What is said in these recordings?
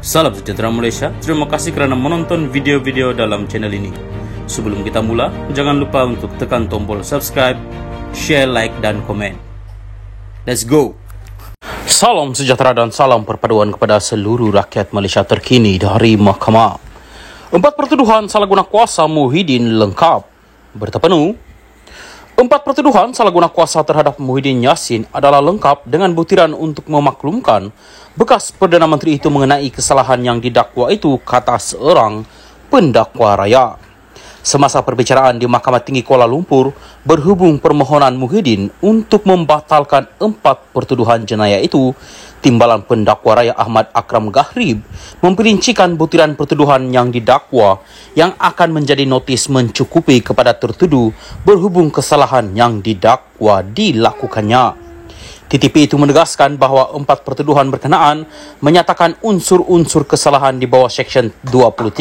Salam sejahtera Malaysia, terima kasih kerana menonton video-video dalam channel ini. Sebelum kita mula, jangan lupa untuk tekan tombol subscribe, share, like, dan komen. Let's go! Salam sejahtera dan salam perpaduan kepada seluruh rakyat Malaysia terkini dari Mahkamah. 4 pertuduhan salah guna kuasa Muhyiddin lengkap. Berita penuh. 4 pertuduhan salah guna kuasa terhadap Muhyiddin Yassin adalah lengkap dengan butiran untuk memaklumkan bekas Perdana Menteri itu mengenai kesalahan yang didakwa itu, kata seorang pendakwa raya. Semasa perbicaraan di Mahkamah Tinggi Kuala Lumpur berhubung permohonan Muhyiddin untuk membatalkan 4 pertuduhan jenayah itu, Timbalan Pendakwa Raya Ahmad Akram Gharib memperincikan butiran pertuduhan yang didakwa yang akan menjadi notis mencukupi kepada tertuduh berhubung kesalahan yang didakwa dilakukannya. TTP itu menegaskan bahawa 4 pertuduhan berkenaan menyatakan unsur-unsur kesalahan di bawah Seksyen 23-1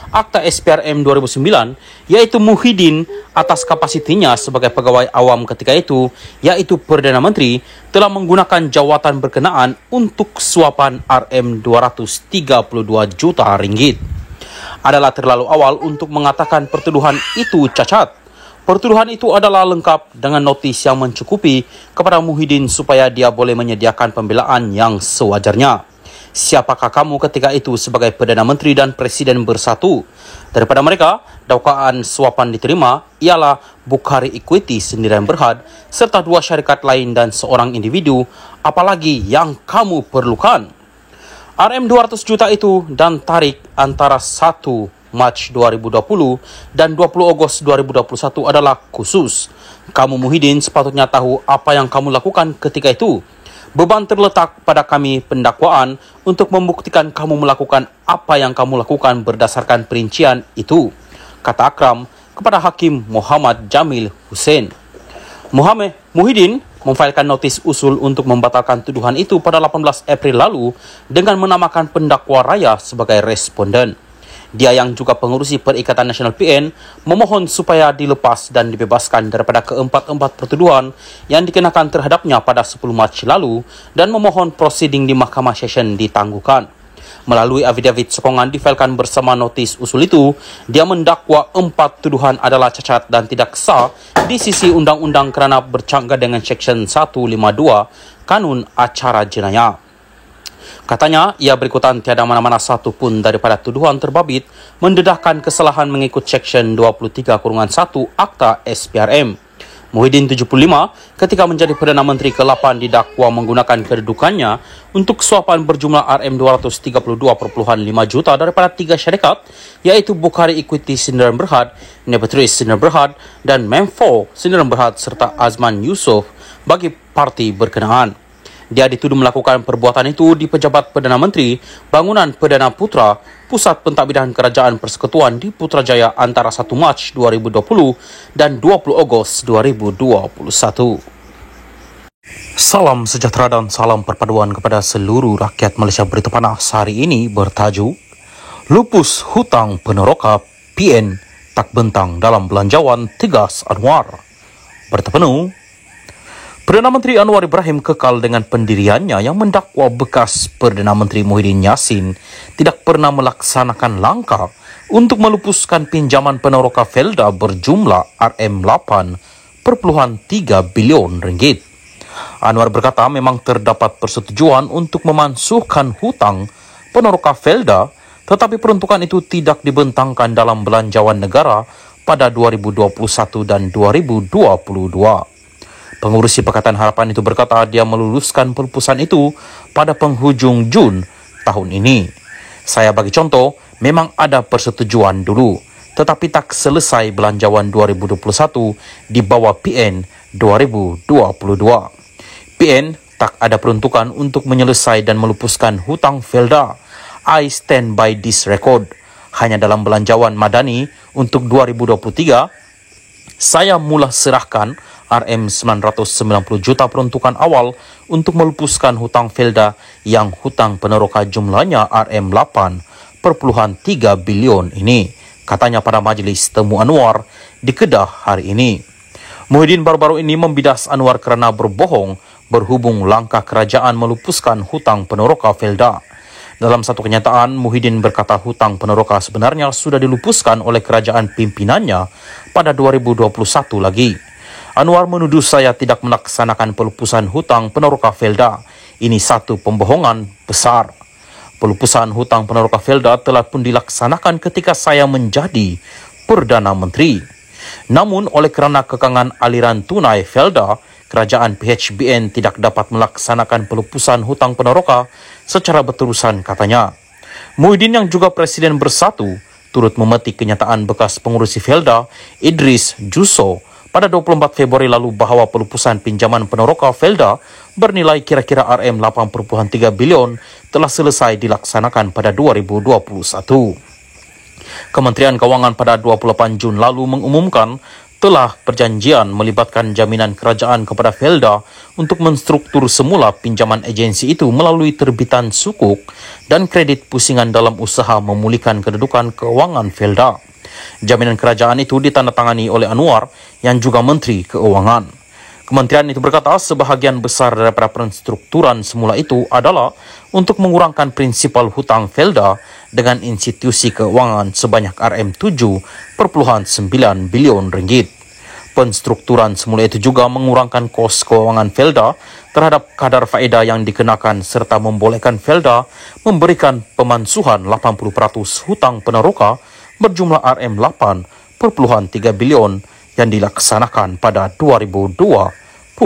Akta SPRM 2009, iaitu Muhyiddin atas kapasitinya sebagai pegawai awam ketika itu, iaitu Perdana Menteri, telah menggunakan jawatan berkenaan untuk suapan RM232 juta ringgit. Adalah terlalu awal untuk mengatakan pertuduhan itu cacat. Pertuduhan itu adalah lengkap dengan notis yang mencukupi kepada Muhyiddin supaya dia boleh menyediakan pembelaan yang sewajarnya. Siapakah kamu ketika itu sebagai Perdana Menteri dan Presiden bersatu? Daripada mereka, dakwaan suapan diterima ialah Bukhari Equity Sendirian Berhad serta 2 syarikat lain dan seorang individu. Apalagi yang kamu perlukan? RM200 juta itu dan tarik antara 1 Mac 2020 dan 20 Ogos 2021 adalah khusus. Kamu Muhyiddin sepatutnya tahu apa yang kamu lakukan ketika itu. Beban terletak pada kami pendakwaan untuk membuktikan kamu melakukan apa yang kamu lakukan berdasarkan perincian itu, kata Akram kepada Hakim Muhammad Jamil Hussein. Muhyiddin memfailkan notis usul untuk membatalkan tuduhan itu pada 18 April lalu dengan menamakan pendakwa raya sebagai responden. Dia yang juga pengurusi Perikatan Nasional PN memohon supaya dilepas dan dibebaskan daripada keempat-empat pertuduhan yang dikenakan terhadapnya pada 10 Mac lalu dan memohon prosiding di Mahkamah Session ditangguhkan. Melalui afidavit sokongan difailkan bersama notis usul itu, dia mendakwa 4 tuduhan adalah cacat dan tidak sah di sisi undang-undang kerana bercanggah dengan Seksyen 152 Kanun Acara Jenayah. Katanya, ia berikutan tiada mana-mana satu pun daripada tuduhan terbabit mendedahkan kesalahan mengikut Seksyen 23-1 Akta SPRM. Muhyiddin 75 ketika menjadi Perdana Menteri ke-8 didakwa menggunakan kedudukannya untuk suapan berjumlah RM232.5 juta daripada 3 syarikat, iaitu Bukhari Equity Sendirian Berhad, Nepatris Sendirian Berhad dan Memfo Sendirian Berhad serta Azman Yusof bagi parti berkenaan. Dia dituduh melakukan perbuatan itu di Pejabat Perdana Menteri, Bangunan Perdana Putra, Pusat Pentadbiran Kerajaan Persekutuan di Putrajaya antara 1 Mac 2020 dan 20 Ogos 2021. Salam sejahtera dan salam perpaduan kepada seluruh rakyat Malaysia. Berita panas hari ini bertajuk Lupus Hutang Peneroka PN Tak Bentang dalam Belanjawan, tegas Anwar. Berita penuh. Perdana Menteri Anwar Ibrahim kekal dengan pendiriannya yang mendakwa bekas Perdana Menteri Muhyiddin Yassin tidak pernah melaksanakan langkah untuk melupuskan pinjaman peneroka Felda berjumlah RM8.3 bilion ringgit. Anwar berkata memang terdapat persetujuan untuk memansuhkan hutang peneroka Felda, tetapi peruntukan itu tidak dibentangkan dalam belanjawan negara pada 2021 dan 2022. Pengurusi Pakatan Harapan itu berkata dia meluluskan pelupusan itu pada penghujung Jun tahun ini. Saya bagi contoh, memang ada persetujuan dulu, tetapi tak selesai belanjawan 2021 di bawah PN 2022. PN tak ada peruntukan untuk menyelesaikan dan melupuskan hutang Felda. I stand by this record. Hanya dalam belanjawan madani untuk 2023, saya mula serahkan RM990 juta peruntukan awal untuk melupuskan hutang Felda yang hutang peneroka jumlahnya RM8.3 bilion ini, katanya pada Majlis Temu Anwar di Kedah hari ini. Muhyiddin baru-baru ini membidas Anwar kerana berbohong berhubung langkah kerajaan melupuskan hutang peneroka Felda. Dalam satu kenyataan, Muhyiddin berkata hutang Peneroka sebenarnya sudah dilupuskan oleh kerajaan pimpinannya pada 2021 lagi. Anwar menuduh saya tidak melaksanakan pelupusan hutang Peneroka Felda. Ini satu pembohongan besar. Pelupusan hutang Peneroka Felda telah pun dilaksanakan ketika saya menjadi Perdana Menteri. Namun oleh kerana kekangan aliran tunai Felda, kerajaan PHBN tidak dapat melaksanakan pelupusan hutang Peneroka secara berterusan, katanya. Muhyiddin yang juga Presiden Bersatu turut memetik kenyataan bekas pengurusi Felda, Idris Jusso, pada 24 Februari lalu bahawa pelupusan pinjaman Peneroka Felda bernilai kira-kira RM8.3 bilion telah selesai dilaksanakan pada 2021. Kementerian Kewangan pada 28 Jun lalu mengumumkan telah perjanjian melibatkan jaminan kerajaan kepada Felda untuk menstruktur semula pinjaman agensi itu melalui terbitan sukuk dan kredit pusingan dalam usaha memulihkan kedudukan kewangan Felda. Jaminan kerajaan itu ditandatangani oleh Anwar yang juga Menteri Keuangan. Kementerian itu berkata sebahagian besar daripada penstrukturan semula itu adalah untuk mengurangkan prinsipal hutang Felda dengan institusi keuangan sebanyak RM7.9 bilion ringgit. Penstrukturan semula itu juga mengurangkan kos keuangan Felda terhadap kadar faedah yang dikenakan serta membolehkan Felda memberikan pemansuhan 80% hutang Peneroka berjumlah RM8.3 bilion yang dilaksanakan pada 2021.